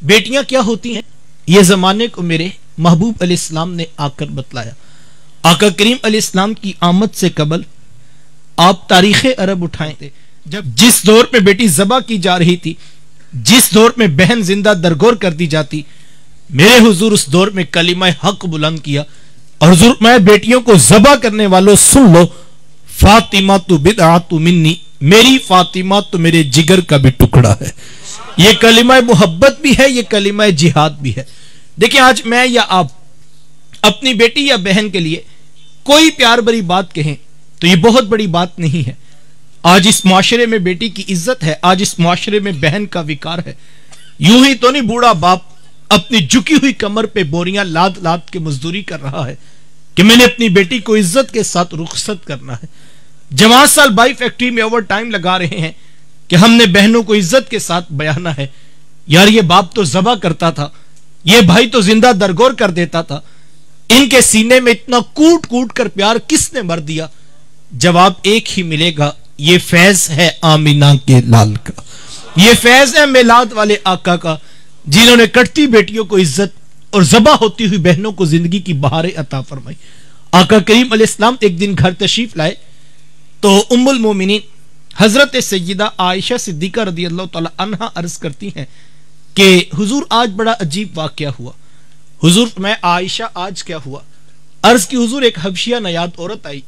بیٹیاں کیا ہوتی ہیں یہ زمانے کو میرے محبوب علیہ السلام نے آ کر بتلایا۔ آقا کریم علیہ السلام کی آمد سے قبل آپ تاریخ عرب اٹھائیں تھے، جب جس دور میں بیٹی ذبح کی جا رہی تھی، جس دور میں بہن زندہ درگور کر دی جاتی، میرے حضور اس دور میں کلمہ حق بلند کیا اور حضور میں بیٹیوں کو ذبح کرنے والوں سن لو، فاطمہ تو بدعۃ منی، میری فاطمہ تو میرے جگر کا بھی ٹکڑا ہے۔ یہ کلمہ محبت بھی ہے، یہ کلمہ جہاد بھی ہے۔ دیکھیں آج میں یا آپ اپنی بیٹی یا بہن کے لیے کوئی پیار بری بات کہیں تو یہ بہت بڑی بات نہیں ہے۔ آج اس معاشرے میں بیٹی کی عزت ہے، آج اس معاشرے میں بہن کا وقار ہے۔ یوں ہی تو نہیں بوڑھا باپ اپنی جھکی ہوئی کمر پہ بوریاں لاد لاد کے مزدوری کر رہا ہے کہ میں نے اپنی بیٹی کو عزت کے ساتھ رخصت کرنا ہے۔ جوان سال بائی فیکٹری میں اوور ٹائم لگا رہے ہیں کہ ہم نے بہنوں کو عزت کے ساتھ بیانا ہے۔ یار یہ باپ تو ذبح کرتا تھا، یہ بھائی تو زندہ درگور کر دیتا تھا، ان کے سینے میں اتنا کوٹ کوٹ کر پیار کس نے بھر دیا؟ جواب ایک ہی ملے گا، یہ فیض ہے آمینہ کے لال کا، یہ فیض ہے میلاد والے آقا کا، جنہوں نے کٹتی بیٹیوں کو عزت اور ذبح ہوتی ہوئی بہنوں کو زندگی کی بہاریں عطا فرمائی۔ آقا کریم علیہ السلام ایک دن گھر تشریف لائے تو ام المومنین حضرت سیدہ عائشہ صدیقہ رضی اللہ تعالی عنہا عرض کرتی ہیں کہ حضور آج بڑا عجیب واقعہ ہوا۔ حضور میں عائشہ آج کیا ہوا؟ عرض کی حضور ایک حبشیہ نیاد عورت آئی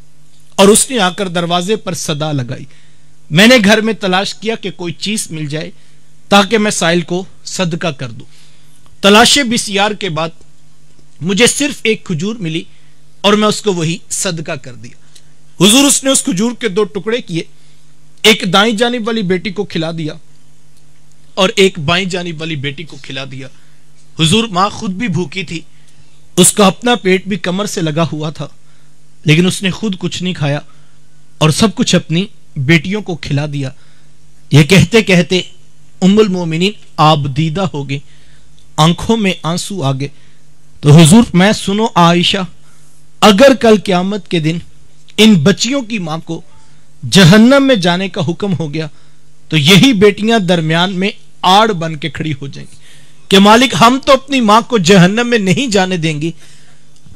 اور اس نے آ کر دروازے پر صدا لگائی۔ میں نے گھر میں تلاش کیا کہ کوئی چیز مل جائے تاکہ میں سائل کو صدقہ کر دوں۔ تلاش بسیار کے بعد مجھے صرف ایک کھجور ملی اور میں اس کو وہی صدقہ کر دیا۔ حضور اس نے اس کھجور کے 2 ٹکڑے کیے، ایک دائیں جانب والی بیٹی کو کھلا دیا اور ایک بائیں جانب والی بیٹی کو کھلا دیا۔ حضور ماں خود بھی بھوکی تھی، اس کا اپنا پیٹ بھی کمر سے لگا ہوا تھا، لیکن اس نے خود کچھ نہیں کھایا اور سب کچھ اپنی بیٹیوں کو کھلا دیا۔ یہ کہتے کہتے ام المومنین آبدیدہ ہو گئی، آنکھوں میں آنسو آگے۔ تو حضور میں سنو عائشہ، اگر کل قیامت کے دن ان بچیوں کی ماں کو جہنم میں جانے کا حکم ہو گیا تو یہی بیٹیاں درمیان میں آڑ بن کے کھڑی ہو جائیں گی کہ مالک ہم تو اپنی ماں کو جہنم میں نہیں جانے دیں گی،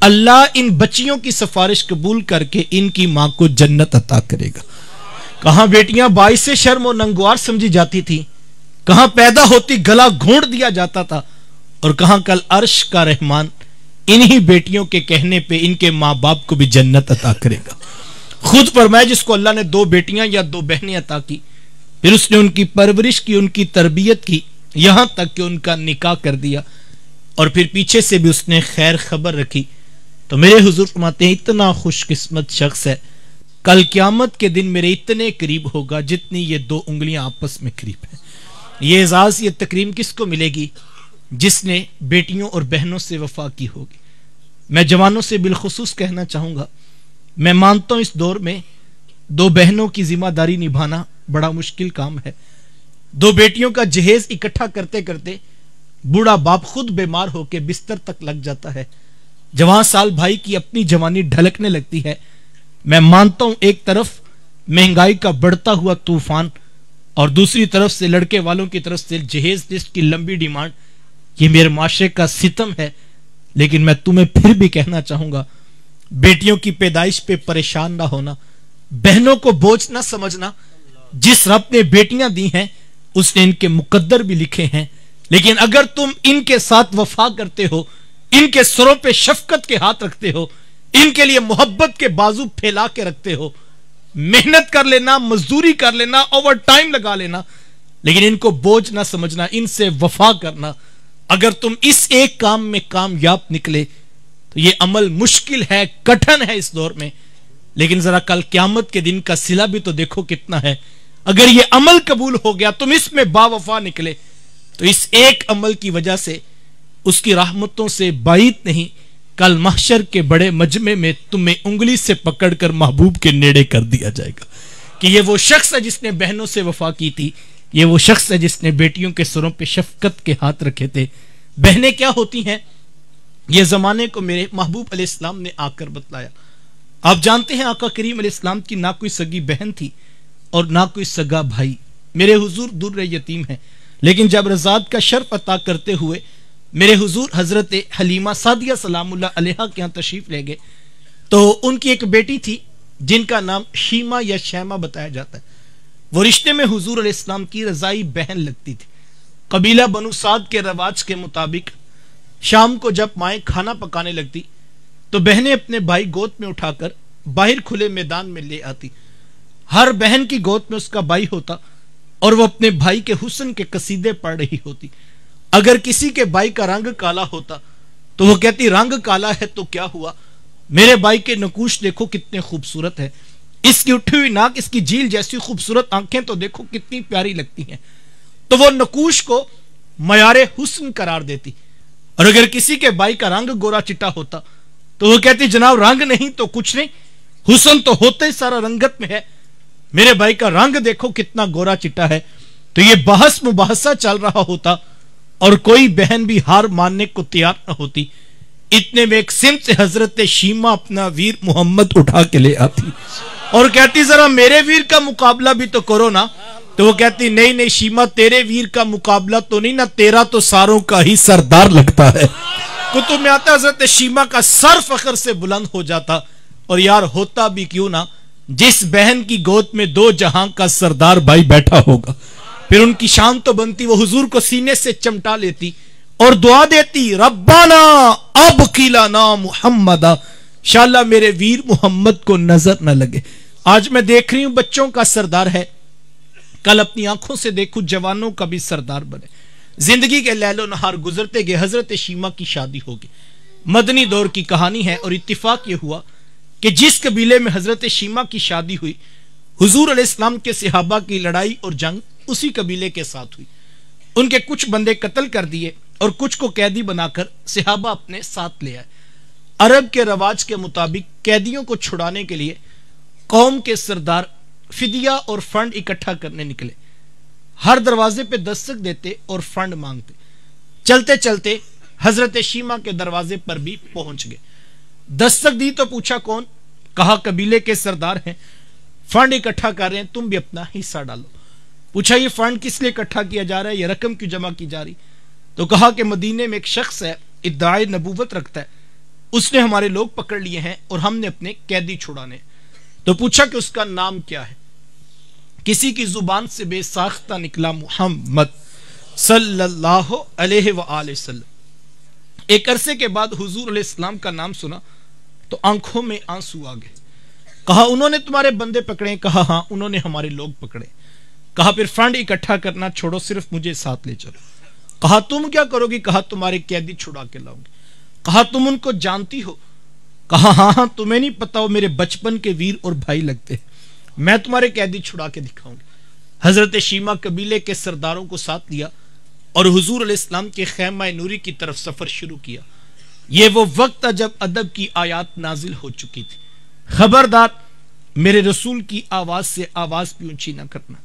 اللہ ان بچیوں کی سفارش قبول کر کے ان کی ماں کو جنت عطا کرے گا۔ کہاں بیٹیاں باعث شرم و ننگوار سمجھی جاتی تھی، کہاں پیدا ہوتی گلا گھونٹ دیا جاتا تھا، اور کہاں کل عرش کا رحمان انہی بیٹیوں کے کہنے پہ ان کے ماں باپ کو بھی جنت عطا کرے گا۔ خود فرمایا جس کو اللہ نے 2 بیٹیاں یا 2 بہنیں عطا کی، پھر اس نے ان کی پرورش کی، ان کی تربیت کی، یہاں تک کہ ان کا نکاح کر دیا، اور پھر پیچھے سے بھی اس نے خیر خبر رکھی، تو میرے حضور فرماتے ہیں اتنا خوش قسمت شخص ہے، کل قیامت کے دن میرے اتنے قریب ہوگا جتنی یہ 2 انگلیاں آپس میں قریب ہیں۔ یہ اعزاز، یہ تکریم کس کو ملے گی؟ جس نے بیٹیوں اور بہنوں سے وفا کی ہوگی۔ میں جوانوں سے بالخصوص کہنا چاہوں گا، میں مانتا ہوں اس دور میں 2 بہنوں کی ذمہ داری نبھانا بڑا مشکل کام ہے۔ 2 بیٹیوں کا جہیز اکٹھا کرتے کرتے بوڑھا باپ خود بیمار ہو کے بستر تک لگ جاتا ہے، جوان سال بھائی کی اپنی جوانی ڈھلکنے لگتی ہے۔ میں مانتا ہوں ایک طرف مہنگائی کا بڑھتا ہوا طوفان اور دوسری طرف سے لڑکے والوں کی طرف سے جہیز لسٹ کی لمبی ڈیمانڈ، یہ میرے معاشرے کا ستم ہے، لیکن میں تمہیں پھر بھی کہنا چاہوں گا بیٹیوں کی پیدائش پہ پریشان نہ ہونا، بہنوں کو بوجھ نہ سمجھنا۔ جس رب نے بیٹیاں دی ہیں اس نے ان کے مقدر بھی لکھے ہیں، لیکن اگر تم ان کے ساتھ وفا کرتے ہو، ان کے سروں پہ شفقت کے ہاتھ رکھتے ہو، ان کے لیے محبت کے بازو پھیلا کے رکھتے ہو، محنت کر لینا، مزدوری کر لینا، اوور ٹائم لگا لینا، لیکن ان کو بوجھ نہ سمجھنا، ان سے وفا کرنا۔ اگر تم اس ایک کام میں کامیاب نکلے تو یہ عمل مشکل ہے، کٹھن ہے اس دور میں، لیکن ذرا کل قیامت کے دن کا صلہ بھی تو دیکھو کتنا ہے۔ اگر یہ عمل قبول ہو گیا، تم اس میں با وفا نکلے، تو اس ایک عمل کی وجہ سے اس کی رحمتوں سے بعید نہیں، کل محشر کے بڑے مجمع میں تمہیں انگلی سے پکڑ کر محبوب کے نیڑے کر دیا جائے گا کہ یہ وہ شخص ہے جس نے بہنوں سے وفا کی تھی، یہ وہ شخص ہے جس نے بیٹیوں کے سروں پہ شفقت کے ہاتھ رکھے تھے۔ بہنیں کیا ہوتی ہیں یہ زمانے کو میرے محبوب علیہ السلام نے آ کر بتلایا۔ آپ جانتے ہیں آقا کریم علیہ السلام کی نہ کوئی سگی بہن تھی اور نہ کوئی سگا بھائی، میرے حضور در یتیم ہیں، لیکن جب رضاعت کا شرف عطا کرتے ہوئے میرے حضور حضرت حلیمہ سعدیہ سلام اللہ علیہا کے ہاں تشریف لے گئے تو ان کی ایک بیٹی تھی جن کا نام شیمہ یا شیمہ بتایا جاتا ہے. وہ رشتے میں حضور علیہ السلام کی رضائی بہن لگتی تھی. قبیلہ بنو سعد کے رواج کے مطابق شام کو جب مائیں کھانا پکانے لگتی تو بہنیں اپنے بھائی گود میں اٹھا کر باہر کھلے میدان میں لے آتی. ہر بہن کی گود میں اس کا بھائی ہوتا اور وہ اپنے بھائی کے حسن کے قصیدے پڑھ رہی ہوتی. اگر کسی کے بھائی کا رنگ کالا ہوتا تو وہ کہتی رنگ کالا ہے تو کیا ہوا، میرے بھائی کے نقوش دیکھو کتنے خوبصورت ہے، اس کی اٹھی ہوئی ناک، اس کی جھیل جیسی خوبصورت آنکھیں تو دیکھو کتنی پیاری لگتی ہیں. تو وہ نقوش کو معیار حسن قرار دیتی. اور اگر کسی کے بھائی کا رنگ گورا چٹا ہوتا تو وہ کہتی جناب رنگ نہیں تو کچھ نہیں، حسن تو ہوتا ہی سارا رنگت میں ہے، میرے بھائی کا رنگ دیکھو کتنا گورا چٹا ہے. تو یہ بحث مباحثہ چل رہا ہوتا اور کوئی بہن بھی ہار ماننے کو تیار نہ ہوتی. اتنے میں ایک سمت سے حضرت شیمہ اپنا ویر محمد اٹھا کے لے آتی اور کہتی ذرا میرے ویر کا مقابلہ بھی تو کرو نا. تو وہ کہتی نہیں نہیں شیمہ تیرے ویر کا مقابلہ تو نہیں نا، تیرا تو ساروں کا ہی سردار لگتا ہے. کتب میں آتا حضرت شیمہ کا سر فخر سے بلند ہو جاتا اور یار ہوتا بھی کیوں نہ جس بہن کی گود میں دو جہاں کا سردار بھائی بیٹھا ہوگا. پھر ان کی شان تو بنتی، وہ حضور کو سینے سے چمٹا لیتی اور دعا دیتی ربنا ابقی لنا محمدا، انشاءاللہ میرے ویر محمد کو نظر نہ لگے. آج میں دیکھ رہی ہوں بچوں کا سردار ہے، کل اپنی آنکھوں سے دیکھوں جوانوں کا بھی سردار بنے. زندگی کے لیل و نہار گزرتے گئے، حضرت شیمہ کی شادی ہوگی. مدنی دور کی کہانی ہے اور اتفاق یہ ہوا کہ جس قبیلے میں حضرت شیمہ کی شادی ہوئی، حضور علیہ السلام کے صحابہ کی لڑائی اور جنگ اسی قبیلے کے ساتھ ہوئی. ان کے کچھ بندے قتل کر دیے اور کچھ کو قیدی بنا کر صحابہ اپنے ساتھ لے آئے. عرب کے رواج کے مطابق قیدیوں کو چھڑانے کے لیے قوم کے سردار فدیہ اور فنڈ اکٹھا کرنے نکلے. ہر دروازے پہ دستک دیتے اور فنڈ مانگتے. چلتے چلتے حضرت شیمہ کے دروازے پر بھی پہنچ گئے. دستک دی تو پوچھا کون؟ کہا قبیلے کے سردار ہیں، فنڈ اکٹھا کر رہے ہیں، تم بھی اپنا حصہ ڈالو. پوچھا یہ فنڈ کس لیے اکٹھا کیا جا رہا ہے، یہ رقم کیوں جمع کی جا رہی؟ تو کہا کہ مدینے میں ایک شخص ہے، ادعائے نبوت رکھتا ہے، اس نے ہمارے لوگ پکڑ لیے ہیں اور ہم نے اپنے قیدی چھڑانے. تو پوچھا کہ اس کا نام کیا ہے؟ کسی کی زبان سے بے ساختہ نکلا محمد صلی اللہ علیہ وآلہ وسلم. ایک عرصے کے بعد حضور علیہ السلام کا نام سنا تو آنکھوں میں آنسو آ گئے. کہا انہوں نے تمہارے بندے پکڑے؟ کہا ہاں انہوں نے ہمارے لوگ پکڑے. کہا پھر فنڈ اکٹھا کرنا چھوڑو، صرف مجھے ساتھ لے چلو. کہا تم کیا کرو گی؟ کہا تمہارے قیدی چھڑا کے لاؤں گی. کہا تم ان کو جانتی ہو؟ کہا ہاں ہاں تمہیں نہیں پتا، وہ میرے بچپن کے ویر اور بھائی لگتے ہیں، میں تمہارے قیدی چھڑا کے دکھاؤں گی. حضرت شیمہ قبیلے کے سرداروں کو ساتھ لیا اور حضور علیہ السلام کے خیمہ نوری کی طرف سفر شروع کیا. یہ وہ وقت تھا جب ادب کی آیات نازل ہو چکی تھی. خبردار میرے رسول کی آواز سے آواز بھی اونچی نہ کرنا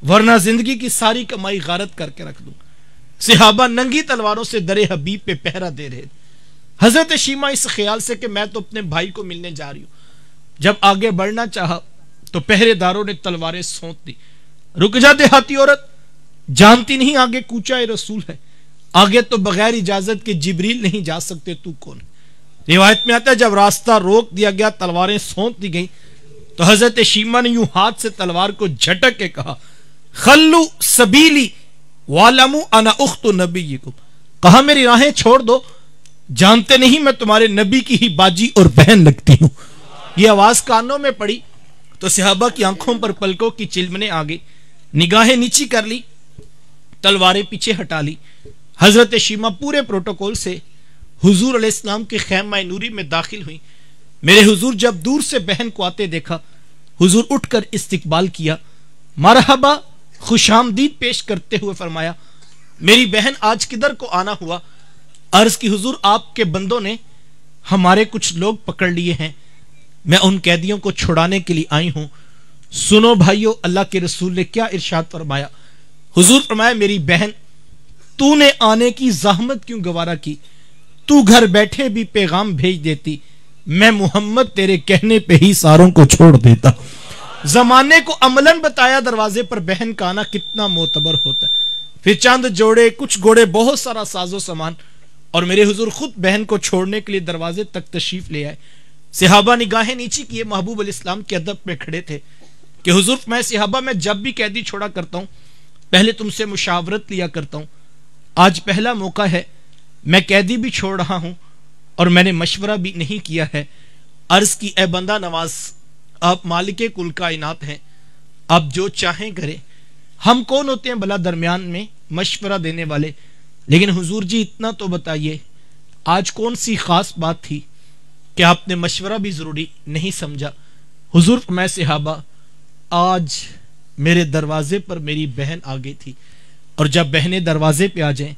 ورنہ زندگی کی ساری کمائی غارت کر کے رکھ دوں. صحابہ ننگی تلواروں سے در حبیب پہ پہرا دے رہے. حضرت شیمہ اس خیال سے کہ میں تو اپنے بھائی کو ملنے جا رہی ہوں، جب آگے بڑھنا چاہا تو پہرے داروں نے تلواریں سونت دی. رک جا دیہاتی عورت، جانتی نہیں آگے کوچہ رسول ہے، آگے تو بغیر اجازت کے جبریل نہیں جا سکتے، تو کون؟ روایت میں آتا ہے جب راستہ روک دیا گیا، تلواریں سونت دی گئیں تو حضرت شیمہ نے یوں ہاتھ سے تلوار کو جھٹک کے کہا خلو سبیلی وَعْلَمُوا أَنَا أُخْتُ نَبِيِّكُمْ. کہا میری راہیں چھوڑ دو، جانتے نہیں میں تمہارے نبی کی ہی باجی اور بہن لگتی ہوں. یہ آواز کانوں میں پڑی تو صحابہ کی آنکھوں پر پلکوں کی چلمنے آ گئی، نگاہیں نیچی کر لی، تلواریں پیچھے ہٹا لی. حضرت شیمہ پورے پروٹوکول سے حضور علیہ السلام کے خیمہ نوری میں داخل ہوئی. میرے حضور جب دور سے بہن کو آتے دیکھا، حضور اٹھ کر استقبال کیا، مرحبا خوش آمدید پیش کرتے ہوئے فرمایا میری بہن آج کدھر کو آنا ہوا؟ عرض کی حضور آپ کے بندوں نے ہمارے کچھ لوگ پکڑ لیے ہیں، میں ان قیدیوں کو چھڑانے کے لیے آئی ہوں. سنو بھائیو اللہ کے رسول نے کیا ارشاد فرمایا. حضور فرمایا میری بہن تو نے آنے کی زحمت کیوں گوارا کی، تو گھر بیٹھے بھی پیغام بھیج دیتی، میں محمد تیرے کہنے پہ ہی ساروں کو چھوڑ دیتا. زمانے کو عملاً بتایا دروازے پر بہن کا آنا کتنا معتبر ہوتا ہے. پھر چند جوڑے، کچھ گھوڑے، بہت سارا ساز و سامان، اور میرے حضور خود بہن کو چھوڑنے کے لیے دروازے تک تشریف لے آئے۔ صحابہ نگاہیں نیچی کیے محبوب علیہ السلام کے ادب میں کھڑے تھے کہ حضور میں صحابہ میں جب بھی قیدی چھوڑا کرتا ہوں پہلے تم سے مشاورت لیا کرتا ہوں، آج پہلا موقع ہے میں قیدی بھی چھوڑ رہا ہوں اور میں نے مشورہ بھی نہیں کیا ہے۔ عرض کی اے بندہ نواز، آپ مالک کل کائنات ہیں، آپ جو چاہیں کریں، ہم کون ہوتے ہیں بلا درمیان میں مشورہ دینے والے، لیکن حضور جی اتنا تو بتائیے آج کون سی خاص بات تھی کہ آپ نے مشورہ بھی ضروری نہیں سمجھا؟ حضور میں صحابہ آج میرے دروازے پر میری بہن آ گئی تھی، اور جب بہنیں دروازے پہ آ جائیں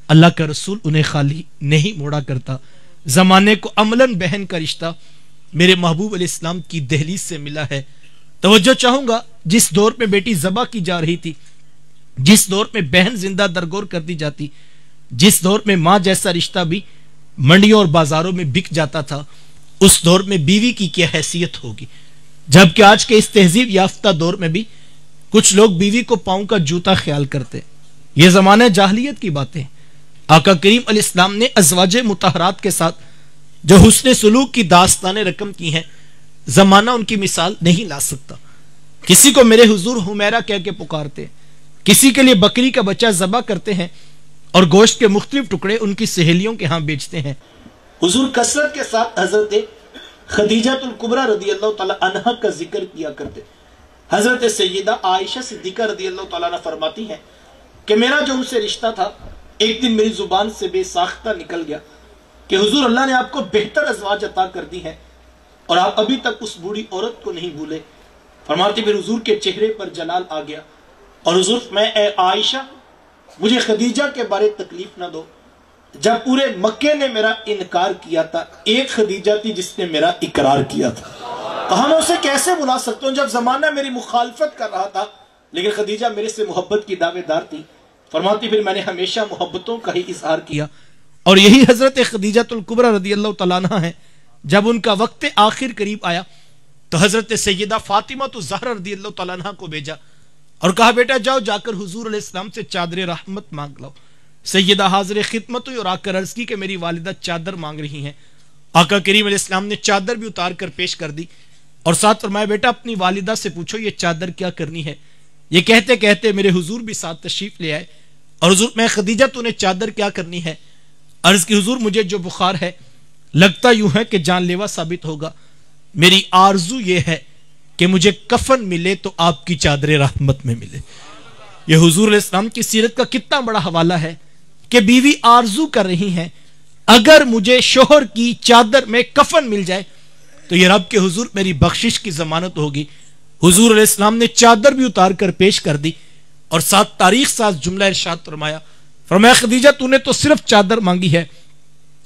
اللہ کا رسول انہیں خالی نہیں موڑا کرتا۔ زمانے کو عملاً بہن کا رشتہ میرے محبوب علیہ السلام کی دہلیز سے ملا ہے۔ توجہ چاہوں گا، جس دور میں بیٹی ذبح کی جا رہی تھی، جس دور میں بہن زندہ درگور کر دی جاتی، جس دور میں ماں جیسا رشتہ بھی منڈیوں اور بازاروں میں بک جاتا تھا، اس دور میں بیوی کی کیا حیثیت ہوگی؟ جبکہ آج کے اس تہذیب یافتہ دور میں بھی کچھ لوگ بیوی کو پاؤں کا جوتا خیال کرتے۔ یہ زمانہ جاہلیت کی باتیں۔ آقا کریم علیہ السلام نے ازواج مطہرات کے ساتھ جو حسن سلوک کی داستانیں رقم کی ہیں، زمانہ ان کی مثال نہیں لا سکتا۔ کسی کو میرے حضور حمیرہ کہہ کے پکارتے، کسی کے لیے بکری کا بچہ ذبح کرتے ہیں اور گوشت کے مختلف ٹکڑے ان کی سہیلیوں کے ہاں بیچتے ہیں۔ حضور کثرت کے ساتھ حضرت خدیجہ الکبریٰ رضی اللہ تعالی عنہا کا ذکر کیا کرتے۔ حضرت سیدہ عائشہ صدیقہ رضی اللہ تعالیٰ عنہ فرماتی ہیں کہ میرا جو ان سے رشتہ تھا ایک دن میری زبان سے بے ساختہ نکل گیا کہ حضور اللہ نے آپ کو بہتر ازواج عطا کر دی ہیں اور آپ ابھی تک اس بوڑھی عورت کو نہیں بھولے۔ فرماتی پھر حضور کے چہرے پر جلال آ گیا اور حضور میں اے عائشہ مجھے خدیجہ کے بارے تکلیف نہ دو، جب پورے مکے نے میرا انکار کیا تھا ایک خدیجہ تھی جس نے میرا اقرار کیا تھا، کہاں میں اسے کیسے بلا سکتا ہوں جب زمانہ میری مخالفت کر رہا تھا، لیکن خدیجہ میرے سے محبت کی دعوے دار تھی۔ فرماتی پھر میں نے ہمیشہ محبتوں کا ہی اظہار کیا، اور یہی حضرت خدیجہ الکبریٰ رضی اللہ تعالیٰ عنہ ہیں۔ جب ان کا وقت آخر قریب آیا تو حضرت سیدہ فاطمہ الزہرا رضی اللہ تعالیٰ عنہ کو بھیجا اور کہا بیٹا جاؤ جا کر حضور علیہ السلام سے چادر رحمت مانگ لو۔ سیدہ حاضر خدمت ہوئی اور آ کر عرض کی کہ میری والدہ چادر مانگ رہی ہیں۔ آقا کریم علیہ السلام نے چادر بھی اتار کر پیش کر دی اور ساتھ فرمایا بیٹا اپنی والدہ سے پوچھو یہ چادر کیا کرنی ہے۔ یہ کہتے کہتے میرے حضور بھی ساتھ تشریف لے آئے اور حضور میں خدیجہ تو نے چادر کیا کرنی ہے؟ عرض کی حضور مجھے جو بخار ہے لگتا یوں ہے کہ جان لیوا ثابت ہوگا، میری آرزو یہ ہے کہ مجھے کفن ملے تو آپ کی چادر رحمت میں ملے۔ یہ حضور علیہ السلام کی سیرت کا کتنا بڑا حوالہ ہے کہ بیوی آرزو کر رہی ہیں اگر مجھے شوہر کی چادر میں کفن مل جائے تو یہ رب کے حضور میری بخشش کی ضمانت ہوگی۔ حضور علیہ السلام نے چادر بھی اتار کر پیش کر دی اور ساتھ تاریخ ساز جملہ ارشاد فرمایا خدیجہ تو نے تو صرف چادر مانگی ہے،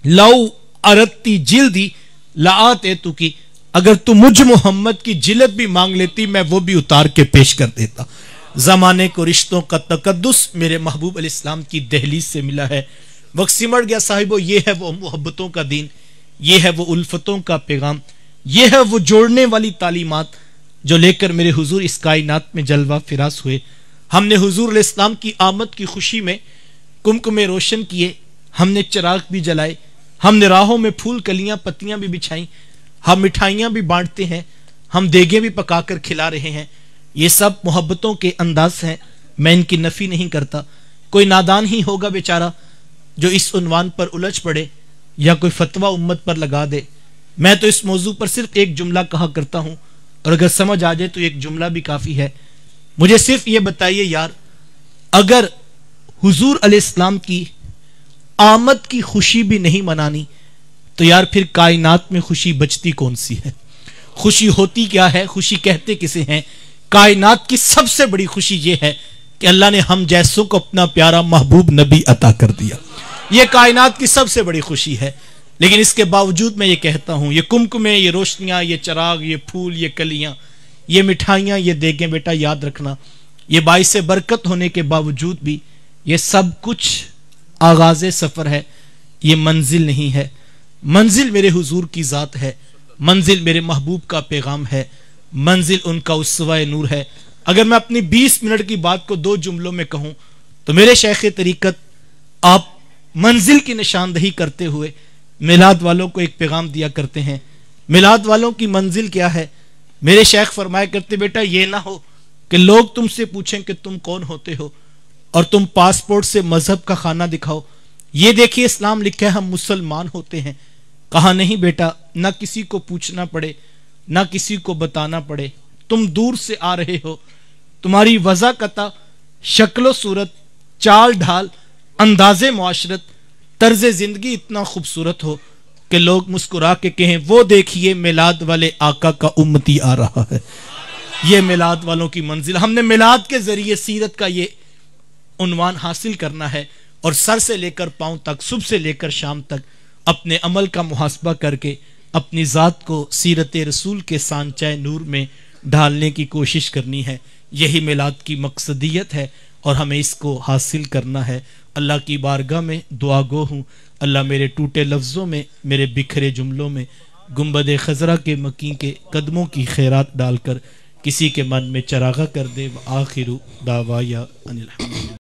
لو ارتی جلدی لآتے تو کی، اگر تو مجھ محمد کی جلد بھی مانگ لیتی میں وہ بھی اتار کے پیش کر دیتا۔ زمانے کو رشتوں کا تقدس میرے محبوب علیہ السلام کی دہلیز سے ملا ہے۔ وقت سمٹ گیا صاحبو، یہ ہے وہ محبتوں کا دین، یہ ہے وہ الفتوں کا پیغام، یہ ہے وہ جوڑنے والی تعلیمات جو لے کر میرے حضور اس کائنات میں جلوہ فراز ہوئے۔ ہم نے حضور علیہ السلام کی آمد کی خوشی میں کمکمے روشن کیے، ہم نے چراغ بھی جلائے، ہم نے راہوں میں پھول کلیاں پتیاں بھی بچھائیں، ہم مٹھائیاں بھی بانٹتے ہیں، ہم دیگیں بھی پکا کر کھلا رہے ہیں۔ یہ سب محبتوں کے انداز ہیں، میں ان کی نفی نہیں کرتا۔ کوئی نادان ہی ہوگا بیچارہ جو اس عنوان پر الجھ پڑے یا کوئی فتویٰ امت پر لگا دے۔ میں تو اس موضوع پر صرف ایک جملہ کہا کرتا ہوں اور اگر سمجھ آ جائے تو ایک جملہ بھی کافی ہے۔ مجھے صرف یہ بتائیے یار، اگر حضور علیہ السلام کی آمد کی خوشی بھی نہیں منانی تو یار پھر کائنات میں خوشی بچتی کون سی ہے؟ خوشی ہوتی کیا ہے؟ خوشی کہتے کسے ہیں؟ کائنات کی سب سے بڑی خوشی یہ ہے کہ اللہ نے ہم جیسوں کو اپنا پیارا محبوب نبی عطا کر دیا۔ یہ کائنات کی سب سے بڑی خوشی ہے، لیکن اس کے باوجود میں یہ کہتا ہوں، یہ کمکمے، یہ روشنیاں، یہ چراغ، یہ پھول، یہ کلیاں، یہ مٹھائیاں، یہ دیگیں، بیٹا یاد رکھنا یہ باعث برکت ہونے کے باوجود بھی یہ سب کچھ آغاز سفر ہے، یہ منزل نہیں ہے۔ منزل میرے حضور کی ذات ہے، منزل میرے محبوب کا پیغام ہے، منزل ان کا اسوہ نور ہے۔ اگر میں اپنی 20 منٹ کی بات کو 2 جملوں میں کہوں تو میرے شیخ طریقت آپ منزل کی نشاندہی کرتے ہوئے میلاد والوں کو ایک پیغام دیا کرتے ہیں. میلاد والوں کی منزل کیا ہے؟ میرے شیخ فرمایا کرتے بیٹا یہ نہ ہو کہ لوگ تم سے پوچھیں کہ تم کون ہوتے ہو اور تم پاسپورٹ سے مذہب کا خانہ دکھاؤ. یہ دیکھیے اسلام لکھا ہے ہم مسلمان ہوتے ہیں. کہا نہیں بیٹا، نہ کسی کو پوچھنا پڑے نہ کسی کو بتانا پڑے. تم دور سے آ رہے ہو، تمہاری وضاقتہ، شکل و صورت، چال ڈھال، انداز معاشرت، طرز زندگی اتنا خوبصورت ہو کہ لوگ مسکرا کے کہیں وہ دیکھیے میلاد والے آقا کا امتی آ رہا ہے. یہ میلاد والوں کی منزل. ہم نے میلاد کے ذریعے سیرت کا یہ عنوان حاصل کرنا ہے اور سر سے لے کر پاؤں تک، صبح سے لے کر شام تک اپنے عمل کا محاسبہ کر کے اپنی ذات کو سیرت رسول کے سانچہ نور میں ڈھالنے کی کوشش کرنی ہے. یہی میلاد کی مقصدیت ہے اور ہمیں اس کو حاصل کرنا ہے. اللہ کی بارگاہ میں دعا گو ہوں، اللہ میرے ٹوٹے لفظوں میں، میرے بکھرے جملوں میں گنبد خضرا کے مکین کے قدموں کی خیرات ڈال کر کسی کے من میں چراغاں کر دے. وآخر دعوایا ان الحمد